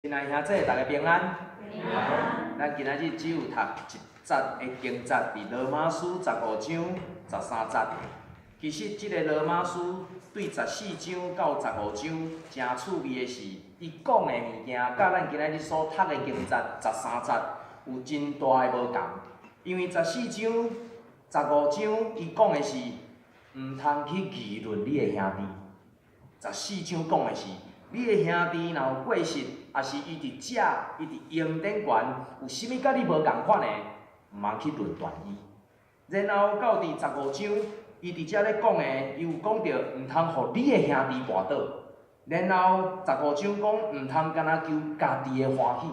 亲爱兄弟，大家平安。平安。咱今仔日只有读一节的经节，伫罗马书15章13节。其实，即个罗马书对14章到15章真趣味的是，伊讲的物件，甲咱今仔日所读的经节13节有真大的无共。因为14章、15章，伊讲的是毋通去议论你的兄弟。14章讲的是，你的兄弟若有过失，也是伊伫遮，伊伫英典馆有啥物甲你无共款的，毋通去论断伊。然后到第15章，伊伫遮咧讲的，伊有讲到毋通互你的兄弟跋倒。然后15章讲毋通干那求家己的欢喜。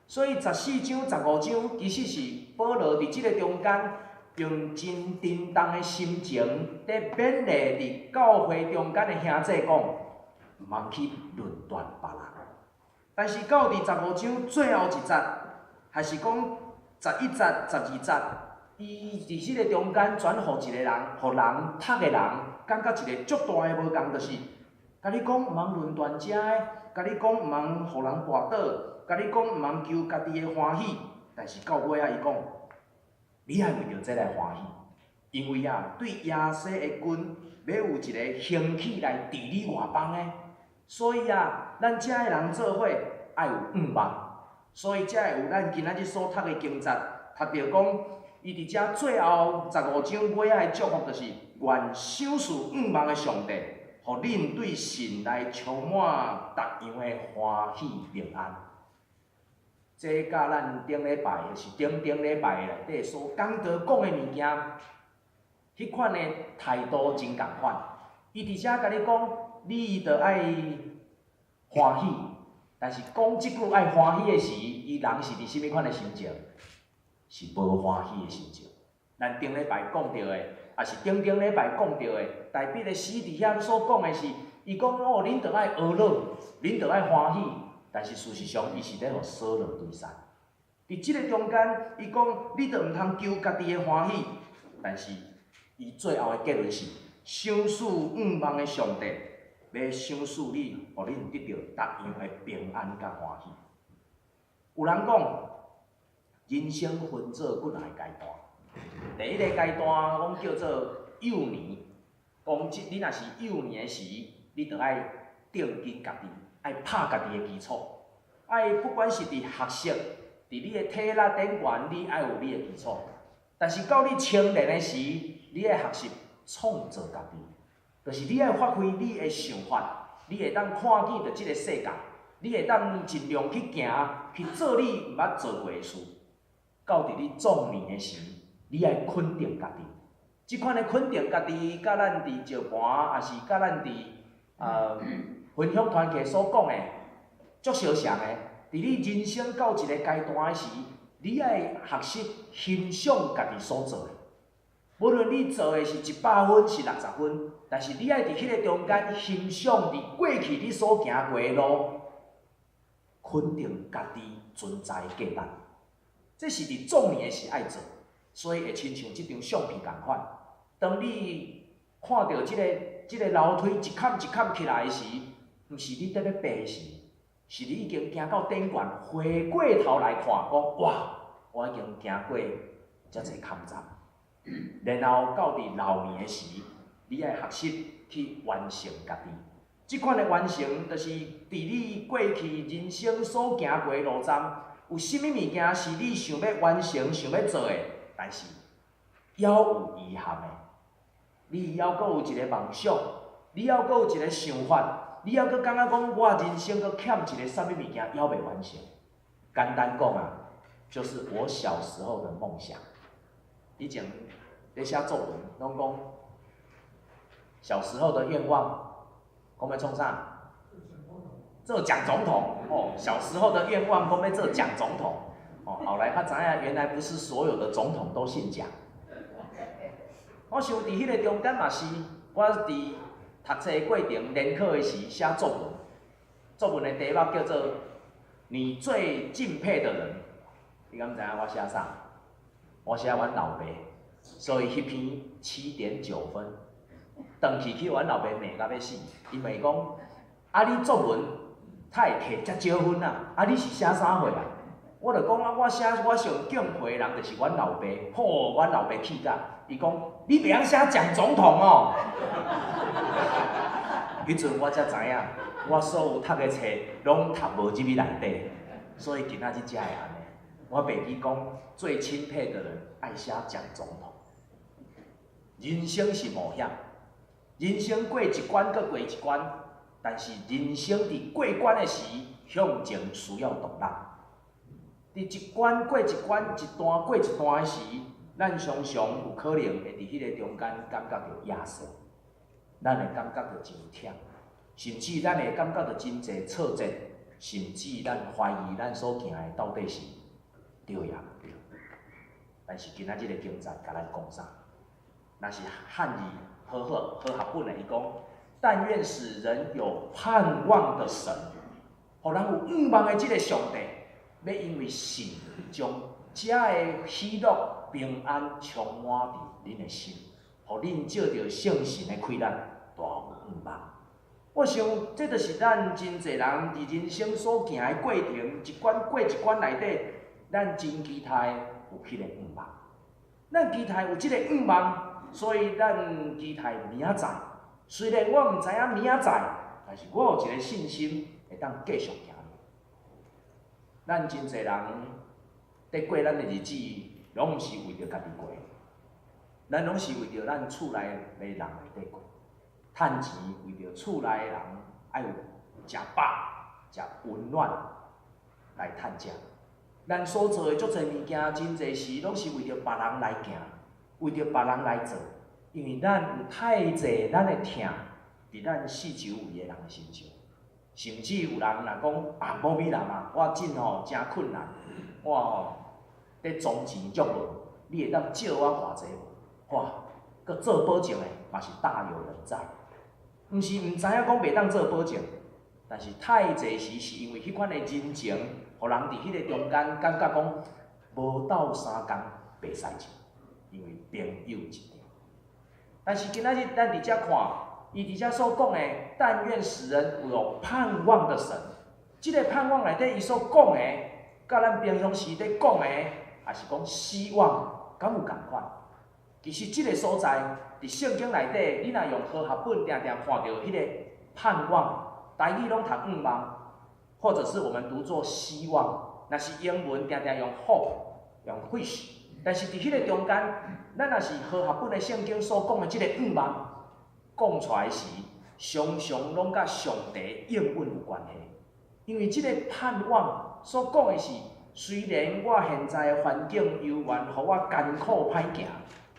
所以14章、15章其实是保罗伫即个中间，用真沉重的心情，伫勉励伫教会中间的兄弟讲，毋通去论断别人。但是到第15章最后一节，还是讲11节、12节，伊伫即个中间转互一个人，互人读的人感觉一个足大的无共，就是甲你讲毋通论断遮的，甲你讲毋通互人跋倒，甲你讲毋通求家己的欢喜。但是到尾伊讲，你爱为着这来欢喜，因为对亚西的君要有一个兴起来治理外邦的。所以咱遮的人做伙爱有愿望，所以才会有咱今仔日所读的经节，读到讲，伊伫遮最后15章尾仔的祝福，就是愿赏赐愿望的上帝，互恁对神来充满逐样的欢喜平安。这甲咱顶礼拜，就是顶礼拜内底所讲到讲的物件，迄款的态度真共款。伊伫遮甲你讲，你着爱欢喜，但是讲即句爱欢喜的时，伊人是伫啥物款的心情？是无欢喜的心情。咱顶礼拜讲到的，也是顶礼拜讲到的，代笔的诗伫遐所讲的是，伊讲哦，恁着爱学乐，恁着爱欢喜，但是事实上，伊是咧互扫落对山。伫即个中间，伊讲你着毋通求家己的欢喜，但是伊最后的结论是，赏赐愿望的上帝要赏赐你，互恁得到逐样的平安甲欢喜。有人讲，人生分做几个阶段，第一个阶段讲叫做幼年，讲你若是幼年的时，你着爱定紧家己，爱拍家己的基础，爱不管是伫学习，伫你的体力顶悬，你爱有你的基础。但是到你青年的时，你爱学习创造家己，就是你爱发挥你的想法，你会当看见着即个世界，你会当尽量去行，去做你毋捌做过的事。到伫你壮年的时，你爱肯定家己。即款的肯定家己，甲咱伫石盘，也是甲咱伫分享团契所讲的，足相像的。伫你人生到一个阶段的时，你爱学习欣赏家己所做的。无论你做的是100分是60分，但是你爱伫迄个中间欣赏伫过去你所行过的路，肯定家己存在的价值。这是伫壮年的时爱做，所以会亲像即张相片共款。当你看到即个楼梯一坎一坎起来的时，毋是你伫咧爬的时，是你已经行到顶悬，回过头来看，讲哇，我已经行过遮侪坎站。然后到伫老年的时，你爱学习去完成家己。即款的完成，就是伫你过去人生所行过的路站。有啥物物件是你想要完成、想要做的，但是还有遗憾的。你还阁有一个梦想，你还阁有一个想法，你还阁感觉讲我人生阁欠一个啥物物件还未完成。简单讲就是我小时候的梦想。以前咧写作文，拢讲小时候的愿望，讲要创啥？做蒋总统哦，小时候的愿望讲要做蒋总统哦，后来才知影原来不是所有的总统都姓蒋。我想伫迄个中间嘛是，我伫读册的过程、联考的时写作文，作文的题目叫做“你最敬佩的人”。你敢知影我写啥？我写阮老爸，所以迄篇7.9分，回去阮老爸骂到要死，因为讲你作文。他会摕遮少分啊，啊你是写啥货啊？我就讲啊，我写我上敬佩的人就是阮老爸，吼，阮老爸气甲，伊讲你袂晓写蒋总统哦。迄阵我才知影，我所有读的册拢读无入去内底，所以今仔日才会安尼。我袂记讲最钦佩的人爱写蒋总统。人生是冒险，人生过一关搁过一关，但是人生伫过关的时，向前需要独立。伫一关过一关、一段过一段的时，咱常常有可能会伫迄个中间感觉到压缩，咱会感觉到真忝，甚至咱会感觉到真侪挫折，甚至咱怀疑咱所行的到底是对也毋对。但是今仔日的经节甲咱讲啥？那是汉语和合本的，伊讲：但愿使人有盼望的神，互人有盼望的即个上帝。要因为信，将遮个喜乐、平安充满伫恁的心，互恁借着圣神的开展，大有盼望。我想，这就是咱真侪人伫人生所行的过程，一关过一关内底，咱真期待有迄个盼望。咱期待有即个盼望，所以咱期待明仔载。虽然我毋知影明仔载，但是我有一个信心，会当继续行。咱真侪人伫过咱的日子，拢毋是为着家己过，咱拢是为着咱厝内的人来底过。趁钱为着厝内的人爱有食饱、食温暖来趁食。咱所做的足侪物件，真侪时拢是为着别人来行，为着别人来做，因为咱有太侪咱的疼伫咱四周围的人的身上。甚至有人若讲啊，某米人啊，我真吼真困难，我吼伫装钱足无，你会当借我偌济无？哇，佮做保证的嘛是大有人在，毋是毋知影讲袂当做保证，但是太济时是因为迄款的人情，互人伫迄个中间感觉讲无斗三工袂使钱，因为朋友一条。但是今仔日咱伫遮看。伊伫遮所讲的，但愿使人有盼望的神，即个盼望内底，伊所讲的，甲咱平常时咧讲的，也是讲希望，敢有共款？其实即个所在，伫圣经内底，你若用和合本定定看到迄个盼望，台语拢读盼望，或者是我们读作希望，若是英文定定用 hope， 用 wish， 但是伫迄个中间，咱若是和合本的圣经所讲的即个盼望。讲出来时，常常拢甲上帝应允有关系。因为即个盼望所讲的是，虽然我现在的环境犹原互我艰苦歹行，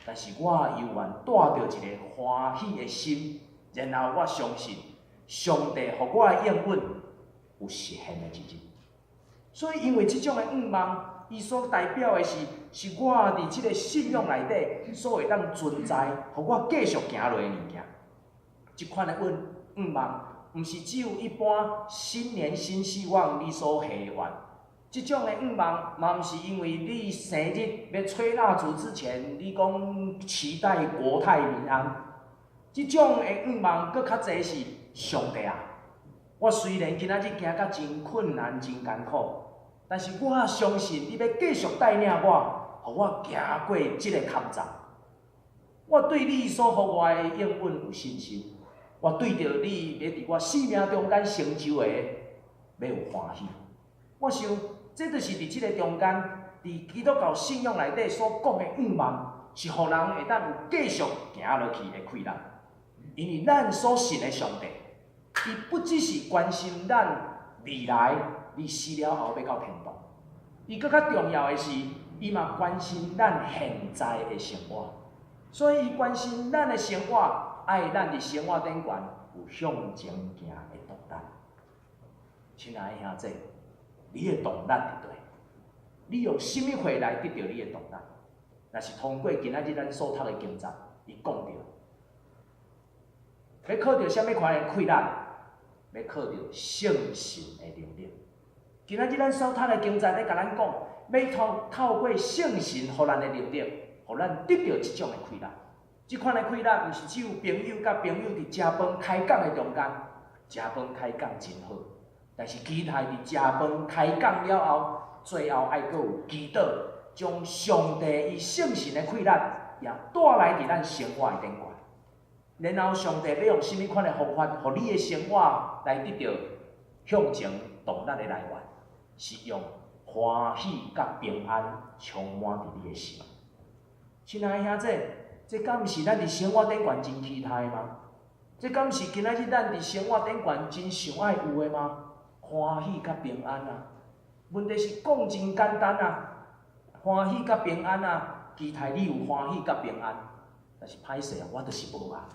但是我犹原带着一个欢喜的心，然后我相信上帝互我的应允有实现的一日。所以，因为即种的盼望，伊所代表的是我伫即个信仰内底所会当存在，互我继续行落的物件。即款的盼望，毋是只有一般新年新希望你所希望。即种的盼望，嘛毋是因为你生日要吹蜡烛之前，你讲期待国泰民安。即种的盼望，搁较济是上帝啊！我虽然今仔日行甲真困难、真艰苦，但是我相信你要继续带领我，互我行过即个坎站。我对你所互我的应允有信心。我对着你要伫我生命中间成就的，要有欢喜。我想，这就是伫即个中间，伫基督教信仰内底所讲的盼望，是互人会当有继续行落去的快乐。因为咱所信的上帝，伊不只是关心咱未来，你死了后要到天堂，伊搁较重要的是，伊嘛关心咱现在的生活。所以，伊关心咱的生活。爱咱伫生活顶悬有向前行的动力，亲爱的兄弟，你的动力伫倒？你用什么话来得到你的动力？若是通过今仔日咱所读的经节，伊讲到，要靠着什么款的快乐？要靠着圣神的能力。今仔日咱所读的经节咧，甲咱讲，要透过圣神互咱的能力，互咱得到即种的快乐。即款的快乐，毋是只有朋友甲朋友伫食饭开讲的中间，食饭开讲真好，但是期待伫食饭开讲了后，最后爱阁有祈祷，将上帝伊圣神的气力也带来伫咱生活的顶悬。然后上帝要用甚物款的方法，互你的生活来得到向前动力的来源，是用欢喜甲平安充满伫你的心。亲爱的兄弟，这敢毋是咱伫生活顶悬真期待吗？这敢毋是今仔日咱伫生活顶悬真想爱有的吗？欢喜甲平安啊！问题是讲真简单啊，欢喜甲平安啊，期待你有欢喜甲平安，但是歹势啊，我就是无啊。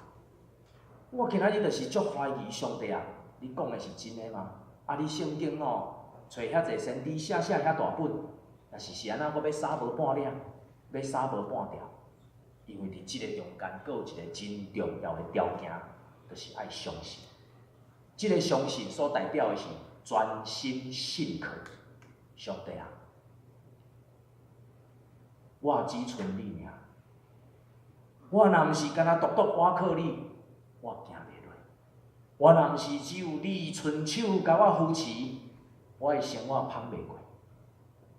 我今仔日就是足怀疑上帝啊！你讲的是真的吗？啊，你圣经找遐济先知写遐大本，但是安怎我要扫无半领，要扫无半条？因为伫即个中间，阁有一个真重要的条件，就是爱相信。即个相信所代表的是专心信靠上帝啊！我只存你尔，我若毋是干那独独倚靠你，我行袂落。我若毋是只有你伸手甲我扶持，我的生活芳袂过。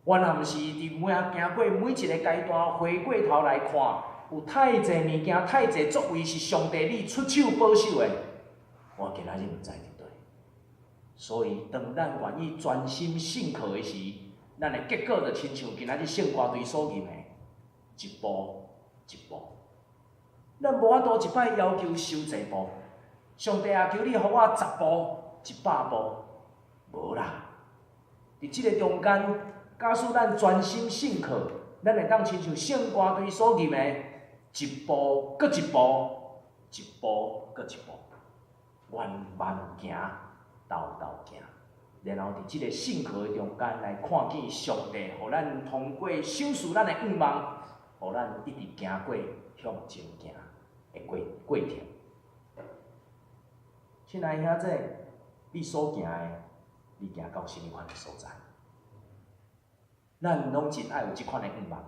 我若毋是伫行过每一个阶段，回过头来看，有太济物件、太济作为是上帝你出手保守的，我今仔日毋知伫倒。所以，当咱愿意专心信靠的时，咱的结果就亲像今仔日圣歌队所念的，一步一步。咱无法度一摆要求修济步，上帝啊，求你予我10步、100步，无啦。伫即个中间，假使咱专心信靠，咱会当亲像圣歌队所念的，一步搁一步，一步搁一步，慢慢行，豆豆行。然后伫即个信靠的中间来看见上帝，互咱通过守护咱的愿望，互咱一直行过向前行的过程。亲爱的兄弟，你所行的，你行到甚物款的所在？咱拢真爱有即款的愿望。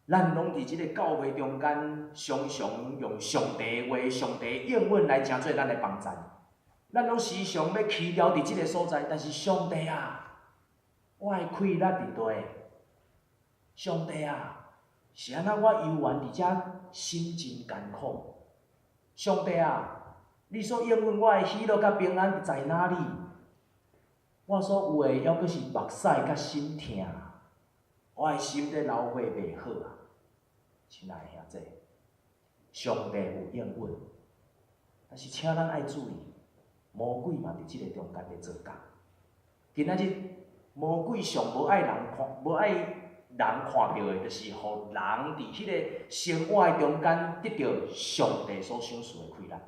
咱拢伫即个教会中间，常常用上帝的话、上帝的应允来成做咱的帮站。咱拢时常要去了伫即个所在，但是上帝啊，我的气力伫倒？上帝啊，是安怎我游玩伫遮心真艰苦？上帝啊，你所应允我的喜乐甲平安在哪里？我所有的还阁是目屎甲心痛，我的心在流血袂好啊！亲爱的兄弟，上帝有应允，但是请咱爱注意。魔鬼嘛，伫即个中间咧做工。今仔日魔鬼上无爱人看，无爱人看到的，就是互人伫迄个生活的中间得到上帝所赏赐的快乐。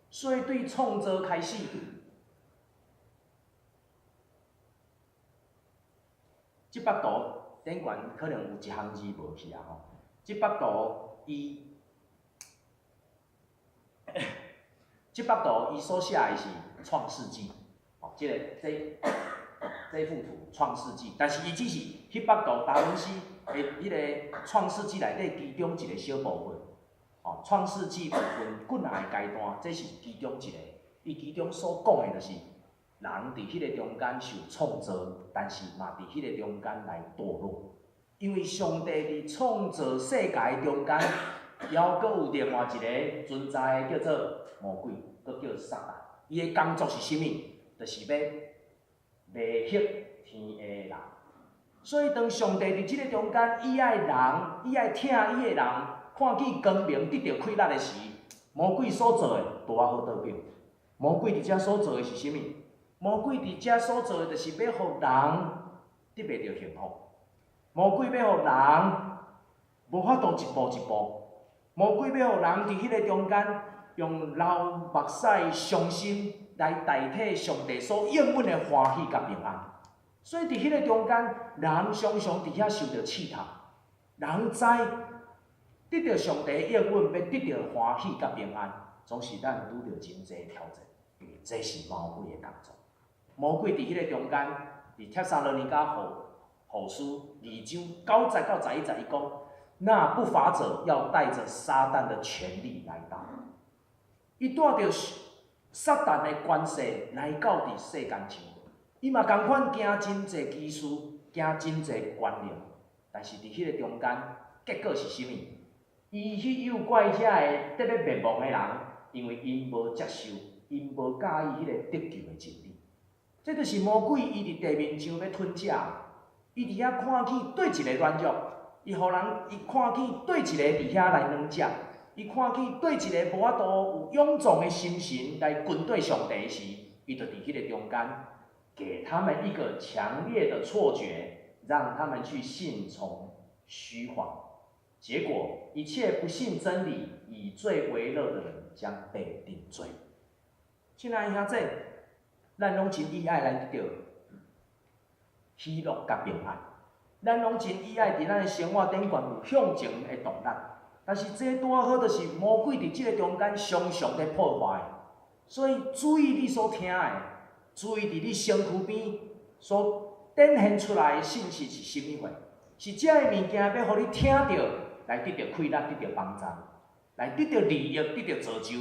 所以对创造开始，即幅图顶悬可能有一行字无去啊吼。即幅图即幅图伊所写的是创世纪，哦，这幅图创世纪，但是伊只是迄幅图达文西的迄个创世纪内底其中一个小部分，哦，创世纪部分滚下的阶段，这是其中一个，伊其中所讲的就是人伫迄个中间受创造，但是嘛伫迄个中间来堕落，因为上帝伫创造世界的中间，还阁有另外一个存在叫做魔鬼，阁叫撒旦。伊的工作是啥物？就是要迷惑天的人。所以当上帝伫即个中间，伊爱人，伊爱听伊的人看见光明得到快乐的时，魔鬼所做的无法好倒表。魔鬼伫遮所做的是啥物？魔鬼伫遮所做的，就是要互人得袂到幸福。魔鬼要互人无法度一步一步。魔鬼要互人伫迄个中间，用流目屎、伤心来代替上帝所应允的欢喜甲平安。所以伫迄个中间，人常常伫遐受到试探。人知得到上帝的应允，要得到欢喜甲平安，总是咱拄着真济挑战，因为这是魔鬼的工作。魔鬼伫迄个中间，伫帖撒罗尼迦后书2章9节到11节，伊讲。那不法者要带着撒旦的权力来到，伊带着撒旦的关系来到伫世间上，伊嘛共款行真侪技术，行真侪权力，但是伫迄个中间，结果是啥物？伊去诱拐遐个得要灭亡的人，因为因无接受，因无介意迄个得救的真理。这就是魔鬼伊伫地面上要吞食，伊伫遐看见对一个软弱，伊看见对一个伫遐来软食。伊看见对一个无法度有勇壮的心神来跟对上帝时，伊就伫迄个中间，给他们一个强烈的错觉，让他们去信从虚谎。结果，一切不信真理、以罪为乐的人将被定罪。亲爱的兄弟，咱拢真意爱来得到喜乐甲平安，咱拢真意爱伫咱的生活顶悬有向前的动力。但是这拄好，就是魔鬼伫即个中间常常在破坏，所以注意你所听的，注意伫你身躯边所展现出来的信息是甚物货？是遮个物件要互你听到，来得到快乐，得到帮助，来得到利益，得到造就，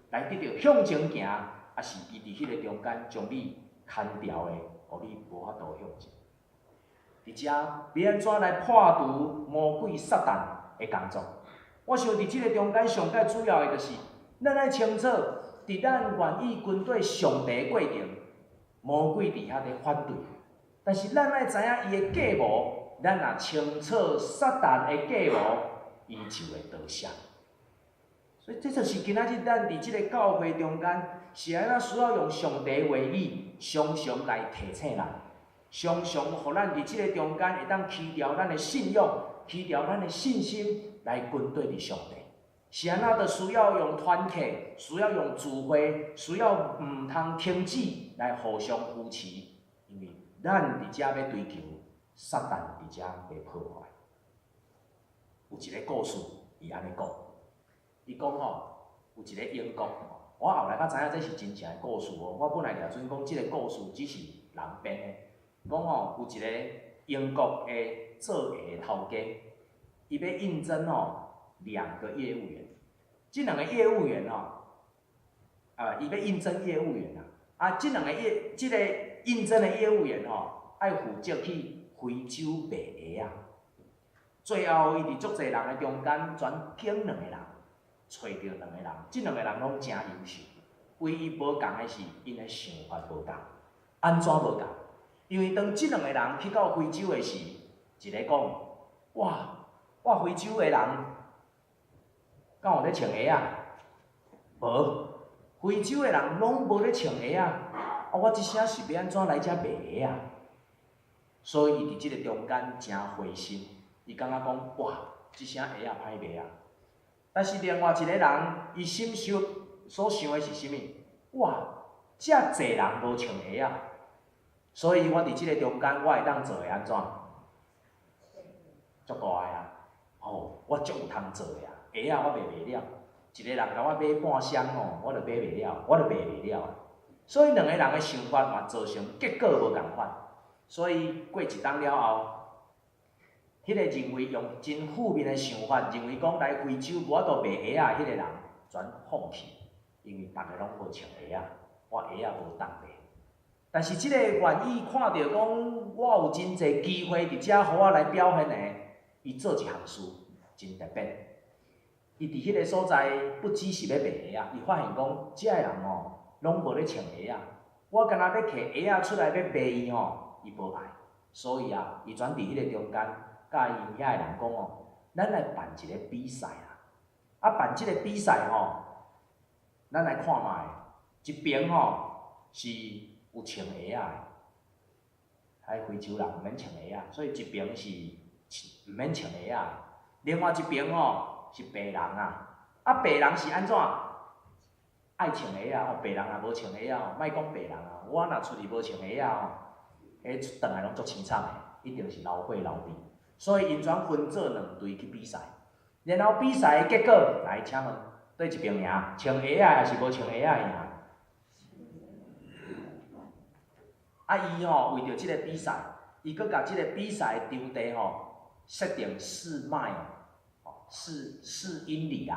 来得到向前行，还是伊伫迄个中间将你牵掉的，互你无法度向前？伫遮要安怎来破除魔鬼撒旦的工作？我想伫即个中间上界主要的，就是咱爱清楚，伫咱愿意跟对上帝的过程，魔鬼伫遐咧反对。但是咱爱知影伊的计谋，咱若清楚撒旦的计谋，伊就会得胜。所以这就是今仔日咱伫即个教会中间，是安怎需要用上帝话语常常来提醒咱，常常互咱伫即个中间会当去掉咱的信仰，去掉咱的信心。来跟对伫上帝，是安怎？就需要用团体，需要用智慧，需要唔通停止来互相扶持，因为咱伫遮要追求，撒旦伫遮要破坏。有一个故事，伊安尼讲，伊讲吼，有一个英国，我后来才知影这是真正的故事哦。我本来掠准讲即个故事只是人编的，讲吼有一个英国的做鞋的头家。伊要应征2个业务员，这2个业务员伊要应征业务员这个应征的业务员爱负责去非洲卖鞋最后伊伫足侪人的中间，全拣2个人，找到2个人，这2个人拢真优秀。唯一无共的是，因的想法无共。安怎无共？因为当这2个人去到非洲的时，一个讲：哇！我非洲的人，敢有咧穿鞋无，非洲的人拢无咧穿鞋我一声是要安怎来遮卖鞋所以伊伫即个中间真灰心，伊感觉讲哇，一声鞋歹卖但是另外一个人，伊心所想的是啥物？哇，遮侪人无穿鞋所以我伫即个中间，我会当做会安怎？足大个我足有通做的鞋我卖袂了。一个人甲我买半箱我就买袂了，我就卖袂了。所以2个人的想法嘛，造成结果无共款。所以过一冬了后，迄个认为用真负面的想法，认为讲来非洲无法度卖鞋迄个人，全放弃，因为逐个拢无穿鞋我鞋无当卖。但是即个愿意看到讲，我有真侪机会伫遮，互我来表现的。伊做一项事真特别，伊伫迄个所在不只是要卖鞋伊发现讲，遮个人拢无咧穿鞋我敢若要摕鞋出来要卖伊伊无爱，所以伊全伫迄个中间，甲因遐个人讲咱来办一个比赛办即个比赛咱来看卖，一边是有穿鞋的，非洲人毋免穿鞋所以一边是。毋免穿鞋另外一边是白人白人是安怎？爱穿鞋白人也无穿鞋莫讲白人我若出去无穿鞋迄转来拢足凄惨的，一定是流血流鼻。所以因全分做2队去比赛，然后比赛的结果来，请问对一边赢？穿鞋还是无穿鞋赢？伊为着即个比赛，伊搁甲即个比赛的场地设定4迈4英里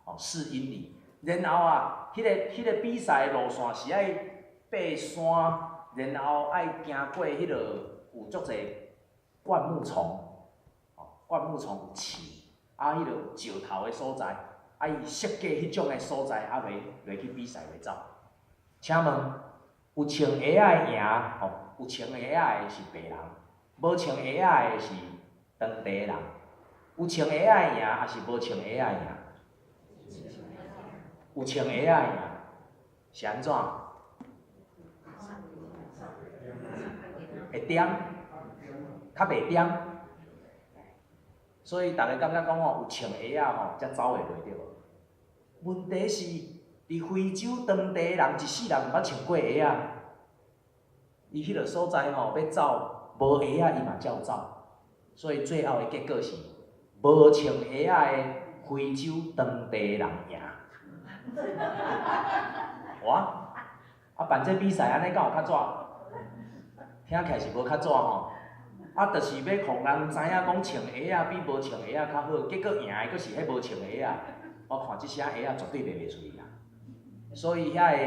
4英里。然后啊，迄个比赛路线是爱爬山，然后爱行过迄落有足侪灌木丛，灌木丛有刺，啊，迄落有石头的所在，啊，伊设计迄种的所在，啊，袂去比赛袂走。请问，有穿鞋仔的赢，有穿鞋仔的是白人，无穿鞋仔的是当地人。有穿鞋仔的赢，还是无穿鞋仔的赢？有穿鞋仔的赢，是安怎？会点，较袂点。所以大家感觉讲有穿鞋仔才走会袂着。问题是，伫非洲当地人一世人毋捌穿过鞋仔，伊迄个所在要走，无鞋仔伊嘛照走。所以最后的结果是，无穿鞋仔的非洲当地人赢。哇！办这比赛安尼敢有较怎？听起来是无较怎吼。就是要互人知影讲穿鞋仔比无穿鞋仔较好，结果赢的阁是迄无穿鞋仔。我看即双鞋仔绝对卖袂出去啦。所以遐个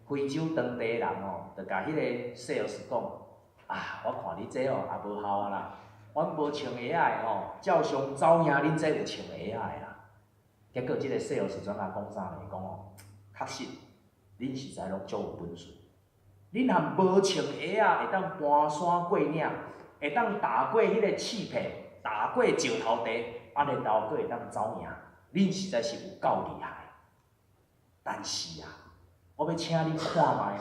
非洲当地人就甲迄个 sales 讲，我看你这也无效啊啦。阮无穿鞋仔的照常走赢恁这有穿鞋仔的啦。结果即个 sales 转来讲啥呢？讲确实，恁实在拢足有本事。恁含无穿鞋仔会当搬山过岭，会当踏过迄个刺皮，踏过石头地，然后佫会当走赢。恁实在是有够厉害。但是我要请恁看卖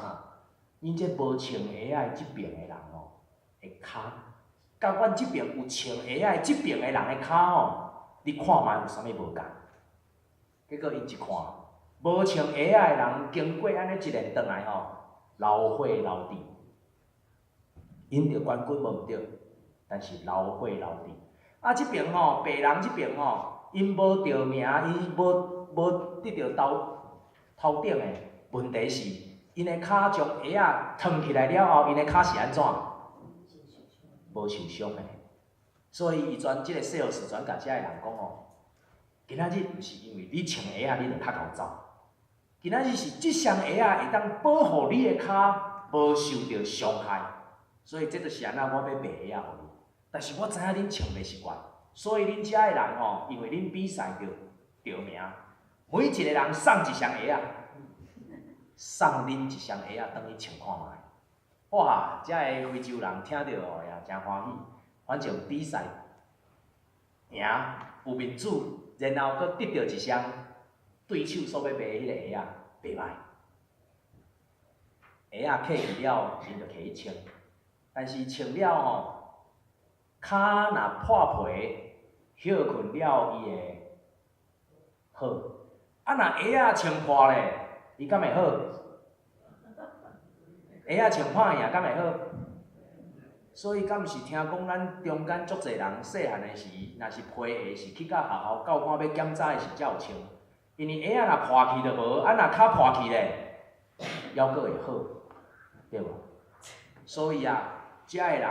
恁这无穿鞋仔即边的人的骹，甲阮即边有穿鞋仔即边的人的骹你看卖有啥物无共？结果因一看，无穿鞋仔的人经过安尼一连转来老伙老弟，因着冠军无毋对，但是老伙老弟。即边白人即边因无得名，因无得到头顶的问题是，因的骹将鞋仔脱起来了后，因的骹是安怎？无受伤的。所以伊即个 sales 甲遮个人讲今仔日毋是因为你穿鞋仔你就较好走，今仔日是即双鞋仔会当保护你的骹无受到伤害，所以这就是安那我要卖鞋仔互你。但是我知影恁穿袂习惯，所以恁遮个人因为恁比赛着名，每一个人送一双鞋仔，送恁一双鞋仔，当去穿看卖。哇！遮个非洲人听到也真欢喜，反正比赛赢有面子。然后佫得到一双对手所要卖迄个鞋仔，袂歹。鞋仔客去了，因就摕去穿，但是穿了骹若破皮，歇困了伊会好。若鞋仔穿破咧，伊敢会好？鞋仔穿歹赢敢会好？所以，敢毋是听讲咱中间足侪人细汉的时，若是皮鞋是去到学校教官要检查的时才有穿，因为鞋仔若破去就无，若骹破去咧，还佫会好，对无？所以遮个人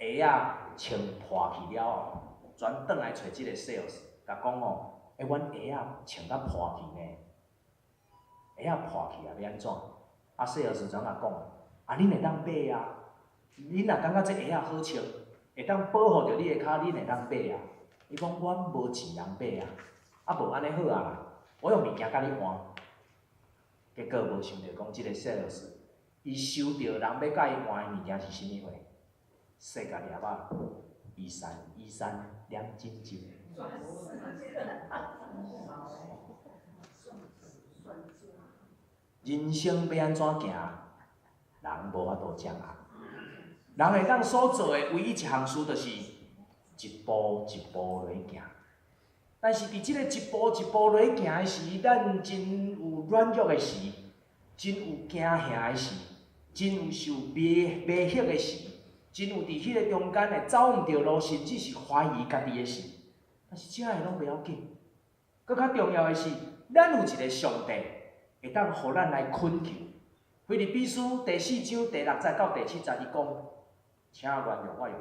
鞋仔穿破去了后，全转来找即个 sales， 甲讲阮鞋仔穿甲破去呢，鞋仔破去要安怎？sales 转甲讲，恁会当买啊。恁若感觉这鞋仔好穿，会当保护着你的骹，恁会当买啊。伊讲阮无钱通买无安尼好啦，我用物件甲你换。结果无想到讲即个 sales， 伊收到人要甲伊换的物件是啥物货？世界粒仔，衣衫亮晶晶。人生要安怎行？人无法度掌握。人会当所做的唯一一项事，就是一步一步落去行。但是伫即个一步一步落去行的时，咱真有软弱的时，真有惊吓的时，真有受迷惑的时，真有伫迄个中间会走毋着路，甚至是怀疑家己的时。但是遮个拢袂要紧。搁较重要的是，咱有一个上帝会当互咱来恳求。腓立比书第4章第6节到第7节，伊讲。请原谅我用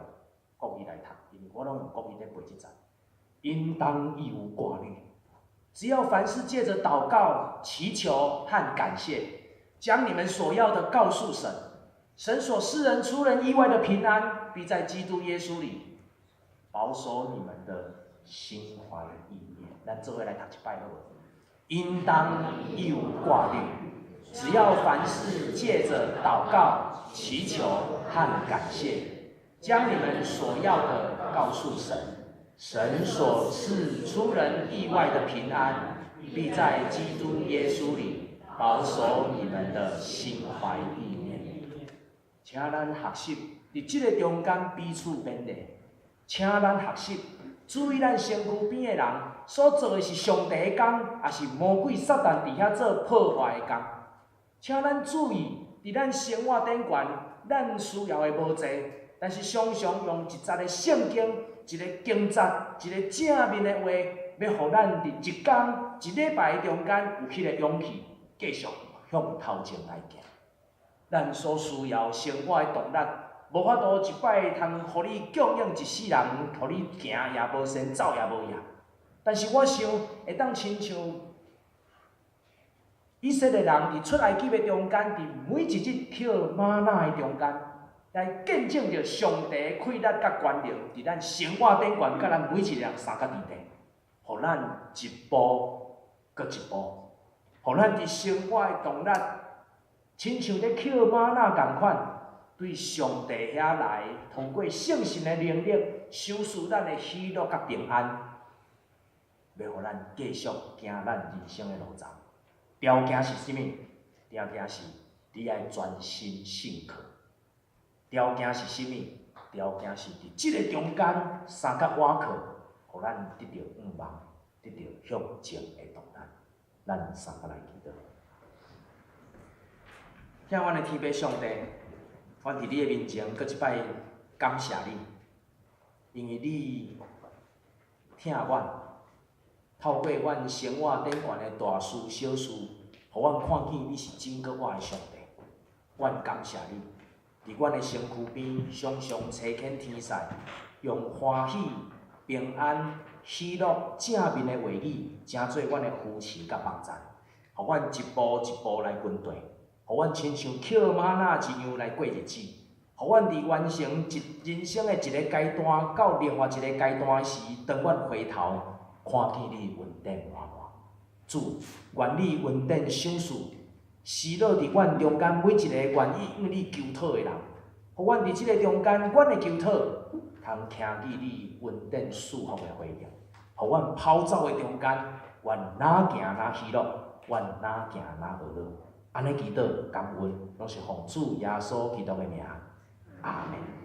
国语来读，因为我拢用国语在背即节。应当一无挂虑，只要凡事借着祷告、祈求和感谢，将你们所要的告诉神，神所施人出人意外的平安，必在基督耶稣里保守你们的心怀意念。咱做伙来读一摆好无？应当一无挂虑，只要凡事借着祷告、祈求和感谢，将你们所要的告诉神，神所赐出人意外的平安，必在基督耶稣里保守你们的心怀意念。请咱学习伫这个中间彼此勉励，请咱学习注意咱身躯边的人所做的是上帝的工，还是魔鬼撒旦伫遐做破坏的工。请咱注意，伫咱生活顶悬，咱需要的无侪，但是常常用一节的圣经、一个经节、一个正面的话，要互咱伫一天、一礼拜中间有迄个勇气，继续向头前来行。咱所需要生活的动力，无法度一摆通互你供应一世人，互你行也无先，走也无影。但是我想会当亲像以色列人伫出埃及的中间，伫每一日捡玛纳的中间，来见证着上帝的气力甲权力，伫咱生活顶悬，甲咱每一个人三角地带，互咱一步搁一步，互咱伫生活的动力，亲像咧捡玛纳共款，对上帝遐来，通过圣神的能力，收拾咱的喜乐甲平安，要互咱继续行咱人生的路程。条件是啥物？条件是你爱专心信靠。条件是啥物？条件是伫即个中间三角瓦靠，互咱得到盼望，得到向前的动力。咱三个来祈祷。向阮的天父上帝，阮伫你的面前，搁一摆感谢你，因为你疼阮。透过阮生活顶悬的大事小事，互阮看见你是拯救我的上帝。阮感谢你，伫阮的身躯边常常垂天天使，用欢喜、平安、喜乐、正面的话语，成做阮的扶持甲帮助，互阮一步一步来跟对，互阮亲像捡玛纳一样来过日子，互阮伫完成人生的一个阶段到另外一个阶段时，当阮回头。看见你恩典满满，主，愿你恩典赏赐，施落伫阮中间每一个愿意向你求讨的人，互阮伫即个中间，阮的求讨，通听见你恩典赐福的回应，互阮跑走的中间，愿哪行哪喜乐，愿哪行哪乐。安尼祈祷感恩，拢是奉主耶稣基督的名，阿门。